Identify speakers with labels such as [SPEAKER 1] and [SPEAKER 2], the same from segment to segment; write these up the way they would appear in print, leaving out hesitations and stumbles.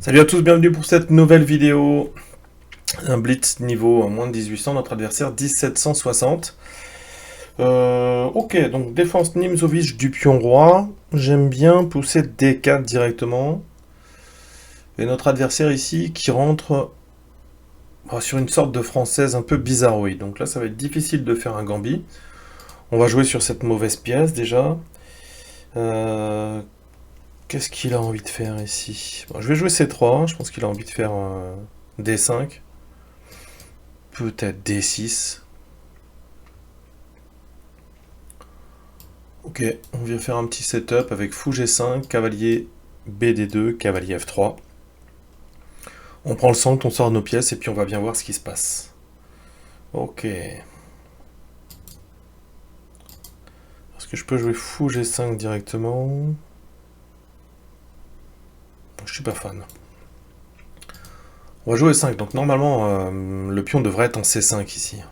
[SPEAKER 1] Salut à tous, bienvenue pour cette nouvelle vidéo. Un blitz niveau moins de 1800, notre adversaire 1760. Ok, donc défense Nimzovic du pion roi. J'aime bien pousser D4 directement. Et notre adversaire ici qui rentre sur une sorte de française un peu bizarroïde. Donc là, ça va être difficile de faire un gambit. On va jouer sur cette mauvaise pièce déjà. Euh, Qu'est-ce qu'il a envie de faire ici? Bon, je vais jouer C3. Je pense qu'il a envie de faire D5. Peut-être D6. Ok, on vient faire un petit setup avec fou G5, cavalier BD2, cavalier F3. On prend le centre, on sort nos pièces et puis on va bien voir ce qui se passe. Ok. Est-ce que je peux jouer fou G5 directement? Je suis pas fan. On va jouer 5, donc normalement le pion devrait être en C5 ici.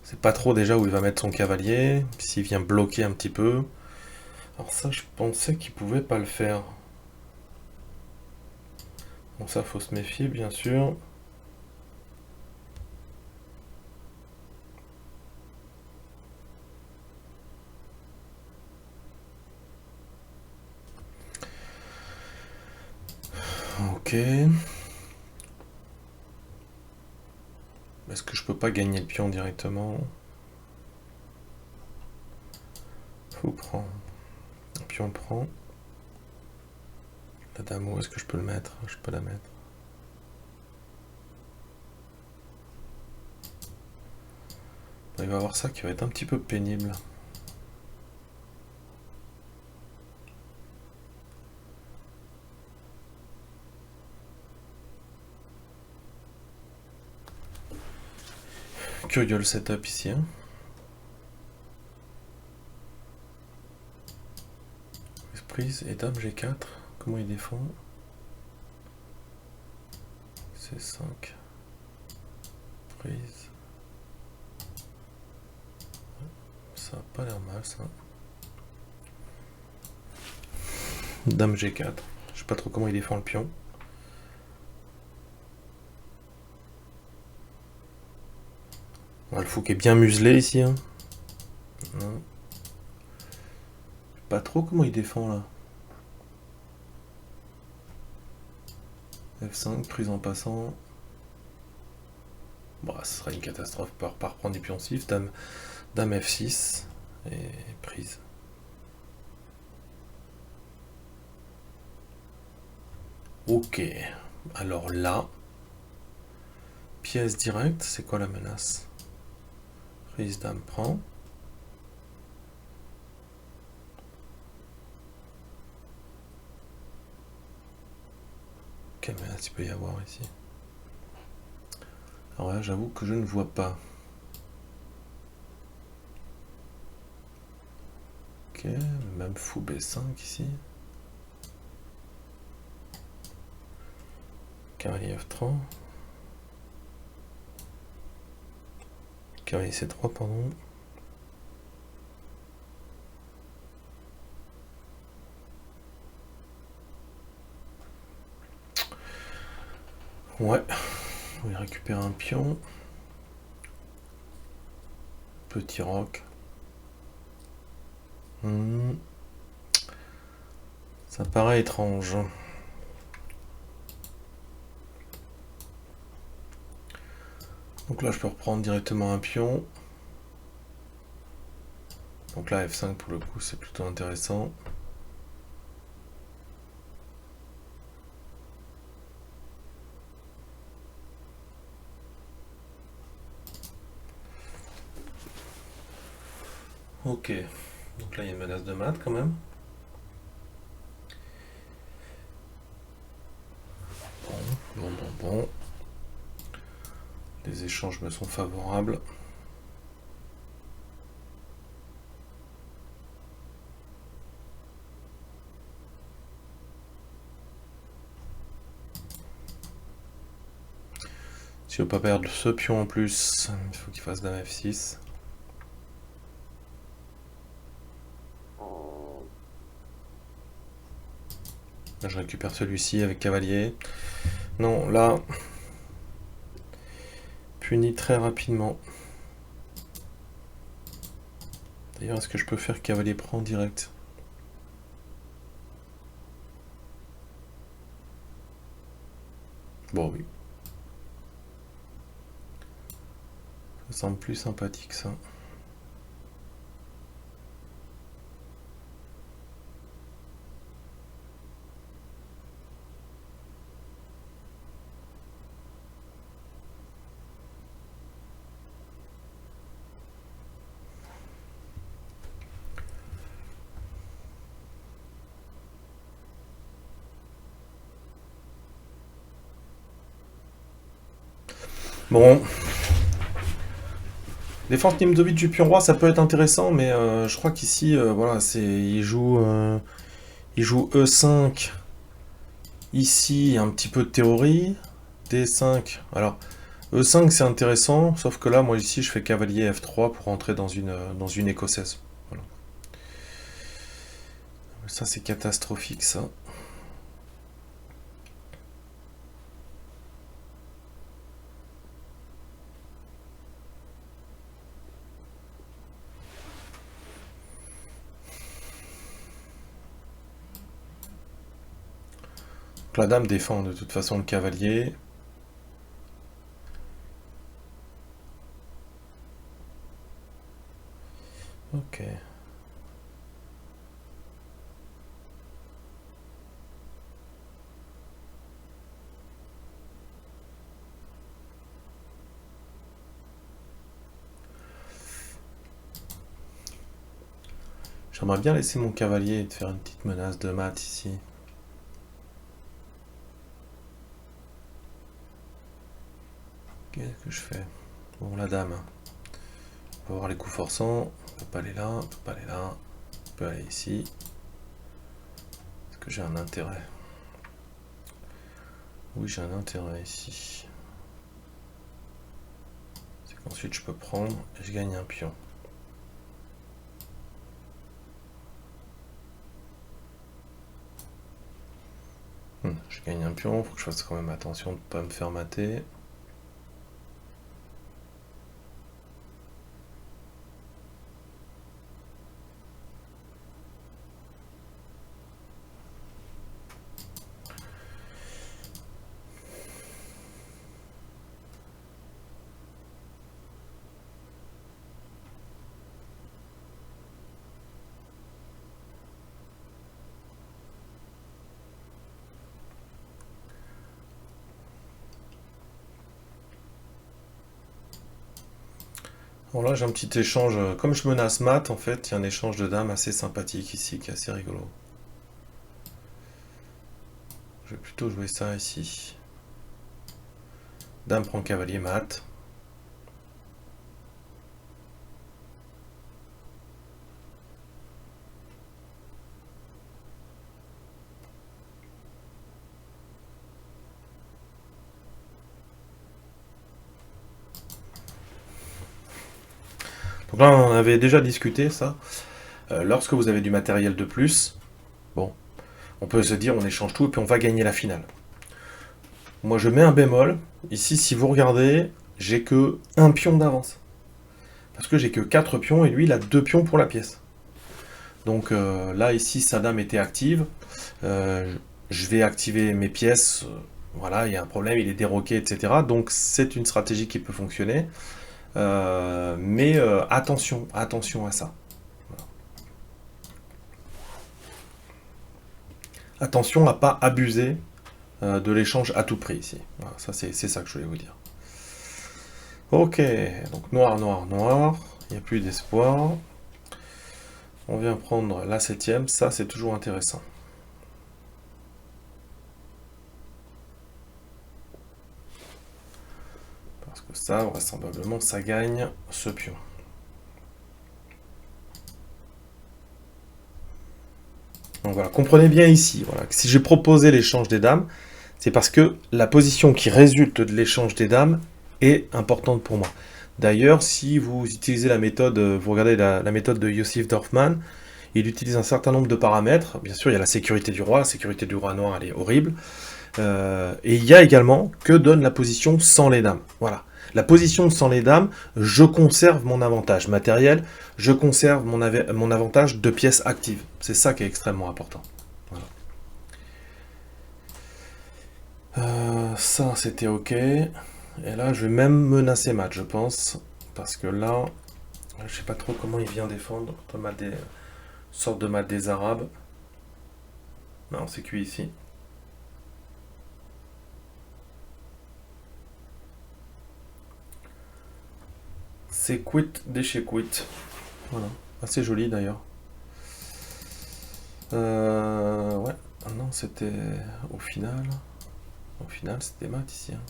[SPEAKER 1] C'est pas trop déjà où il va mettre son cavalier, s'il vient bloquer un petit peu. Alors ça, je pensais qu'il pouvait pas le faire. Bon, ça, faut se méfier, bien sûr. Ok. Est-ce que je peux pas gagner le pion directement? Faut prendre. Le pion prend. La dame, où est-ce que je peux le mettre? Je peux la mettre. Il va y avoir ça qui va être un petit peu pénible. Curieux le setup ici. Hein. Prise et dame G4. Comment il défend? C5. Prise. Ça a pas l'air mal ça. Dame G4. Je sais pas trop comment il défend le pion. Le fou qui est bien muselé ici. Hein. Non. Je sais pas trop comment il défend là. F5, prise en passant. Bon, ce sera une catastrophe par reprendre des pions 6. Dame F6 et prise. Ok. Alors là, pièce directe, c'est quoi la menace? Prise dame prend. Quelle menace il peut y avoir ici? Alors là, j'avoue que je ne vois pas. Ok, même fou B5 ici. Cavalier F3. Cavalier C3, pardon. Ouais, on va récupérer un pion. Petit roc. Ça paraît étrange. Donc là, je peux reprendre directement un pion. Donc là, F5 pour le coup, c'est plutôt intéressant. Ok, donc là, il y a une menace de mat quand même. Bon. Les échanges me sont favorables. Si je veux pas perdre ce pion en plus, il faut qu'il fasse dame F6. Là, je récupère celui-ci avec cavalier. Non, là, puni très rapidement. D'ailleurs, est-ce que je peux faire cavalier prend direct? Bon, oui. Ça semble plus sympathique, ça. Bon. Défense Nimzovic du pion roi, ça peut être intéressant, mais je crois qu'ici, voilà, il joue E5. Ici, un petit peu de théorie. D5. Alors, E5, c'est intéressant, sauf que là, moi, ici, je fais cavalier F3 pour rentrer dans une écossaise. Voilà. Ça, c'est catastrophique, ça. Donc, la dame défend de toute façon le cavalier. Ok. J'aimerais bien laisser mon cavalier et de faire une petite menace de mat ici. Qu'est-ce que je fais? Bon, la dame. On va voir les coups forçants. On peut pas aller là, on peut pas aller là. On peut aller ici. Est-ce que j'ai un intérêt? Oui, j'ai un intérêt ici. C'est qu'ensuite je peux prendre et je gagne un pion. Je gagne un pion, faut que je fasse quand même attention de ne pas me faire mater. Bon là j'ai un petit échange, comme je menace mat en fait, il y a un échange de dames assez sympathique ici qui est assez rigolo. Je vais plutôt jouer ça ici. Dame prend cavalier mat. Donc là on avait déjà discuté ça. Lorsque vous avez du matériel de plus, bon, on peut se dire on échange tout et puis on va gagner la finale. Moi je mets un bémol. Ici si vous regardez, j'ai que un pion d'avance. Parce que j'ai que 4 pions et lui il a 2 pions pour la pièce. Donc là ici sa dame était active. Je vais activer mes pièces. Voilà, il y a un problème, il est déroqué, etc. Donc c'est une stratégie qui peut fonctionner. Mais attention à ça. Voilà. Attention à pas abuser de l'échange à tout prix ici. Voilà, ça c'est ça que je voulais vous dire. Ok, donc noir, noir, noir. Il n'y a plus d'espoir. On vient prendre la 7ème. Ça c'est toujours intéressant. Parce que ça, vraisemblablement, ça gagne ce pion. Donc voilà, comprenez bien ici, voilà, que si j'ai proposé l'échange des dames, c'est parce que la position qui résulte de l'échange des dames est importante pour moi. D'ailleurs, si vous utilisez la méthode, vous regardez la méthode de Yosif Dorfman, Il utilise un certain nombre de paramètres. Bien sûr, il y a la sécurité du roi. La sécurité du roi noir, elle est horrible. Et il y a également que donne la position sans les dames. Voilà. La position sans les dames, je conserve mon avantage matériel, je conserve mon avantage de pièces actives. C'est ça qui est extrêmement important. Voilà. Ça, c'était ok. Et là, je vais même menacer mat, je pense. Parce que là, je sais pas trop comment il vient défendre. Sorte de mat des Arabes. Non, c'est cuit ici. C'est quit de chez quit. Voilà. Assez joli d'ailleurs. Ouais. Ah non, c'était au final. Au final, c'était mat ici. Hein.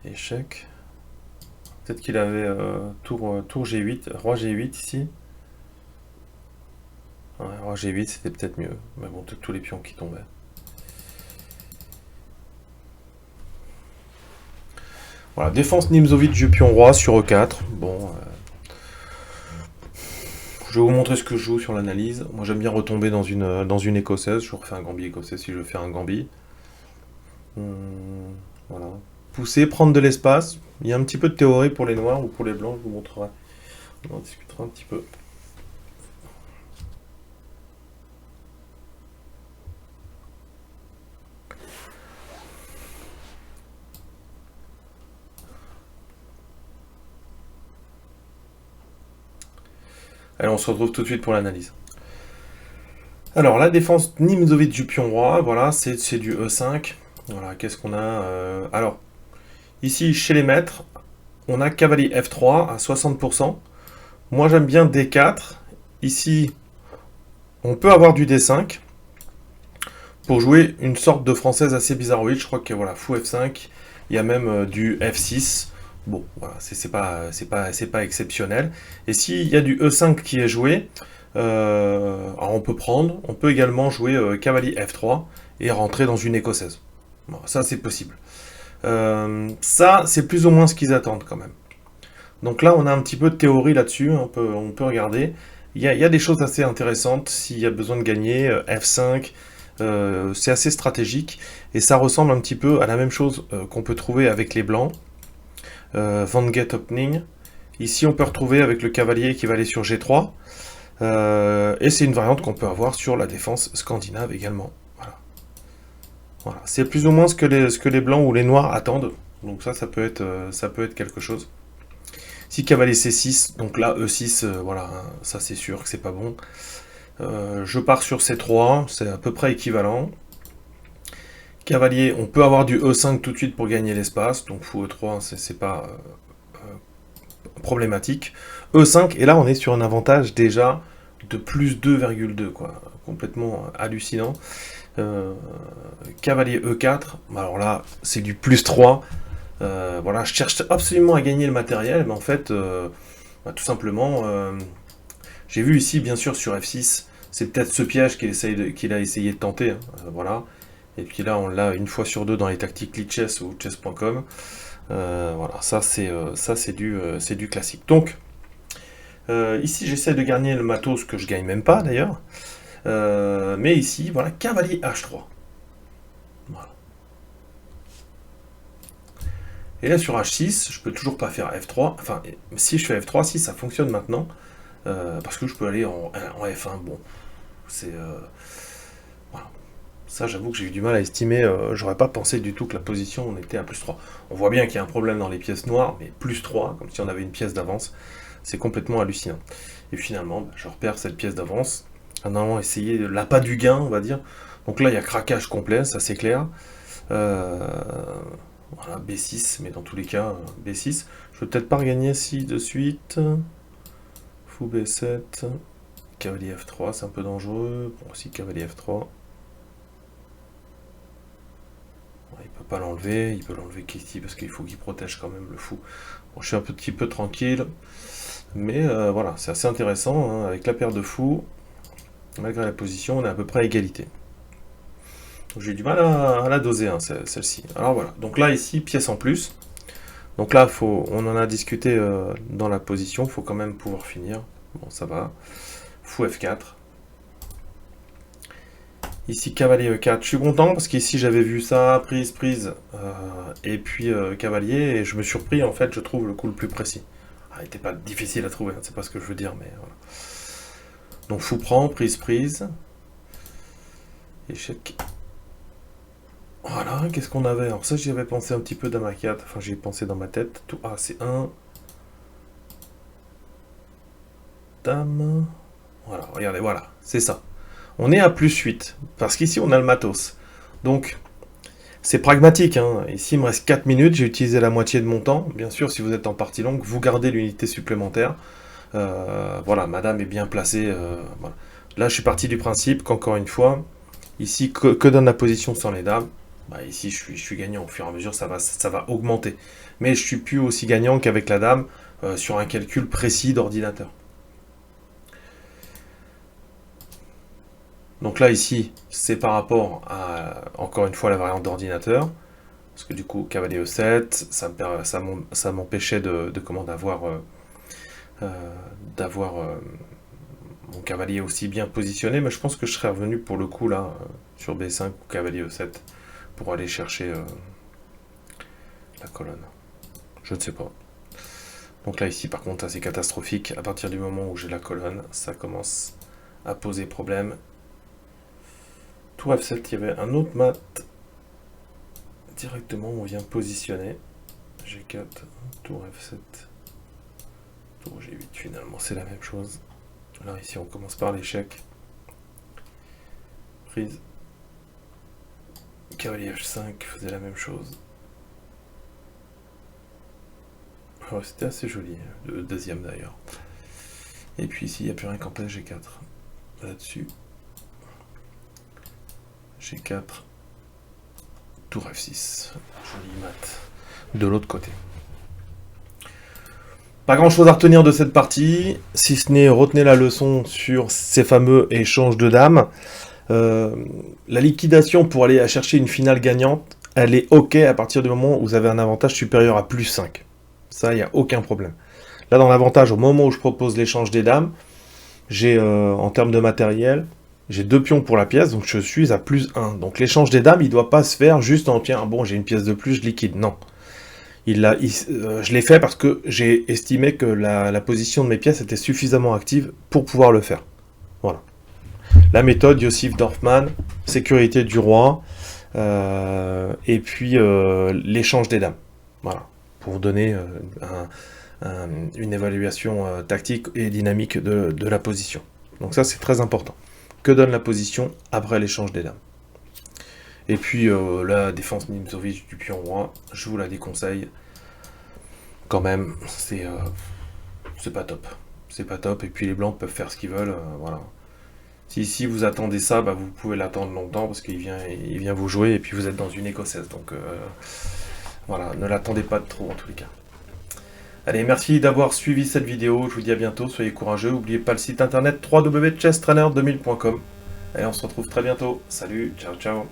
[SPEAKER 1] Échec. Peut-être qu'il avait tour G8, roi G8 ici. Ouais, roi G8, c'était peut-être mieux. Mais bon, tous les pions qui tombaient. Voilà, défense Nimzovitch du pion roi sur E4. Bon, je vais vous montrer ce que je joue sur l'analyse. Moi, j'aime bien retomber dans une écossaise. Je refais un gambit écossais si je veux faire un gambit. Voilà. Pousser, prendre de l'espace. Il y a un petit peu de théorie pour les noirs ou pour les blancs, je vous montrerai. On en discutera un petit peu. Allez, on se retrouve tout de suite pour l'analyse. Alors, la défense Nimzovitch du pion roi, voilà, c'est du E5. Voilà, qu'est-ce qu'on a alors, ici, chez les maîtres, on a cavalier F3 à 60%. Moi, j'aime bien D4. Ici, on peut avoir du D5 pour jouer une sorte de française assez bizarroïde. Je crois que voilà, fou F5. Il y a même du F6. Bon, voilà, c'est pas exceptionnel. Et s'il y a du E5 qui est joué, alors on peut également jouer cavalier F3 et rentrer dans une écossaise. Bon, ça, c'est possible. Ça, c'est plus ou moins ce qu'ils attendent quand même. Donc là, on a un petit peu de théorie là-dessus, on peut regarder. Il y a des choses assez intéressantes s'il y a besoin de gagner. F5, c'est assez stratégique. Et ça ressemble un petit peu à la même chose qu'on peut trouver avec les blancs. Van Get Opening. Ici, on peut retrouver avec le cavalier qui va aller sur G3. Et c'est une variante qu'on peut avoir sur la défense scandinave également. Voilà. C'est plus ou moins ce que les blancs ou les noirs attendent. Donc ça peut être quelque chose. Si cavalier C6, donc là E6, voilà, hein, ça c'est sûr que c'est pas bon. Je pars sur C3, c'est à peu près équivalent. Cavalier, on peut avoir du E5 tout de suite pour gagner l'espace, donc fou E3, c'est pas problématique. E5, et là on est sur un avantage déjà de plus 2,2, quoi, complètement hallucinant. Cavalier E4, alors là c'est du plus 3. Voilà, je cherche absolument à gagner le matériel, mais en fait, tout simplement, j'ai vu ici, bien sûr, sur F6, c'est peut-être ce piège qu'il a essayé de tenter, hein, voilà. Et puis là, on l'a une fois sur deux dans les tactiques Lichess ou chess.com. Voilà, ça c'est du classique. Donc, ici, j'essaie de gagner le matos que je gagne même pas d'ailleurs. Mais ici, voilà, cavalier H3. Voilà. Et là sur H6, je peux toujours pas faire F3. Enfin, si je fais F3, si ça fonctionne maintenant, parce que je peux aller en F1. Bon, c'est voilà. Ça, j'avoue que j'ai eu du mal à estimer. J'aurais pas pensé du tout que la position on était à plus 3. On voit bien qu'il y a un problème dans les pièces noires, mais plus 3, comme si on avait une pièce d'avance, c'est complètement hallucinant. Et finalement, je repère cette pièce d'avance. En allant essayer l'appât du gain, on va dire. Donc là, il y a craquage complet, ça c'est clair. Voilà, B6, mais dans tous les cas, B6. Je vais peut-être pas regagner si de suite. Fou B7. Cavalier F3, c'est un peu dangereux. Bon, aussi cavalier F3. Il peut pas l'enlever, il peut l'enlever qu'ici parce qu'il faut qu'il protège quand même le fou. Bon, je suis un petit peu tranquille. Mais voilà, c'est assez intéressant. Hein, avec la paire de fous, malgré la position, on est à peu près à égalité. J'ai du mal à la doser, hein, celle-ci. Alors voilà, donc là, ici, pièce en plus. Donc là, on en a discuté dans la position, il faut quand même pouvoir finir. Bon, ça va. Fou F4. Ici, cavalier E4. Je suis content parce qu'ici, j'avais vu ça, prise, prise, et puis cavalier, et je me suis surpris, en fait, je trouve le coup le plus précis. Ah, il n'était pas difficile à trouver, hein, c'est pas ce que je veux dire, mais voilà. Donc, fou prend, prise, prise. Échec. Voilà, qu'est-ce qu'on avait? Alors ça, j'y avais pensé un petit peu dans ma carte, enfin, j'y ai pensé dans ma tête. Tout A, c'est 1. Dame. Voilà, regardez, voilà, c'est ça. On est à plus 8, parce qu'ici, on a le matos. Donc, c'est pragmatique, hein. Ici, il me reste 4 minutes, j'ai utilisé la moitié de mon temps. Bien sûr, si vous êtes en partie longue, vous gardez l'unité supplémentaire. Voilà, madame est bien placée. Voilà. Là, je suis parti du principe qu'encore une fois, ici, que donne la position sans les dames? Bah, ici, je suis gagnant. Au fur et à mesure, ça va augmenter. Mais je suis plus aussi gagnant qu'avec la dame sur un calcul précis d'ordinateur. Donc là, ici, c'est par rapport à, encore une fois, la variante d'ordinateur. Parce que du coup, cavalier E7, ça m'empêchait d'avoir mon cavalier aussi bien positionné. Mais je pense que je serais revenu pour le coup là, sur B5 ou cavalier E7, pour aller chercher la colonne. Je ne sais pas. Donc là, ici, par contre, c'est catastrophique. À partir du moment où j'ai la colonne, ça commence à poser problème. Tour F7, il y avait un autre mat directement, on vient positionner. G4, tour F7, tour G8, finalement, c'est la même chose. Là, ici, on commence par l'échec. Prise. Cavalier H5 faisait la même chose. Oh, c'était assez joli, le deuxième d'ailleurs. Et puis ici, il n'y a plus rien qu'en place G4. Là-dessus. G4. Tour F6. Joli mat. De l'autre côté. Pas grand chose à retenir de cette partie, si ce n'est retenez la leçon sur ces fameux échanges de dames. La liquidation pour aller chercher une finale gagnante, elle est ok à partir du moment où vous avez un avantage supérieur à plus 5. Ça, il n'y a aucun problème. Là, dans l'avantage, au moment où je propose l'échange des dames, j'ai, en termes de matériel, j'ai 2 pions pour la pièce, donc je suis à plus 1. Donc l'échange des dames, il ne doit pas se faire juste en, tiens, bon, j'ai une pièce de plus, je liquide. Non. Je l'ai fait parce que j'ai estimé que la position de mes pièces était suffisamment active pour pouvoir le faire. Voilà. La méthode Joseph Dorfman, sécurité du roi, et puis l'échange des dames. Voilà. Pour vous donner une évaluation tactique et dynamique de la position. Donc ça, c'est très important. Que donne la position après l'échange des dames? Et puis la défense Nimzowitsch du pion roi, je vous la déconseille. Quand même, c'est pas top. C'est pas top. Et puis les blancs peuvent faire ce qu'ils veulent. Voilà. Si vous attendez ça, bah, vous pouvez l'attendre longtemps parce qu'il vient vous jouer et puis vous êtes dans une écossaise. Donc voilà, ne l'attendez pas trop en tous les cas. Allez, merci d'avoir suivi cette vidéo. Je vous dis à bientôt. Soyez courageux. N'oubliez pas le site internet www.chesstrainer2000.com. Allez, on se retrouve très bientôt. Salut, ciao, ciao.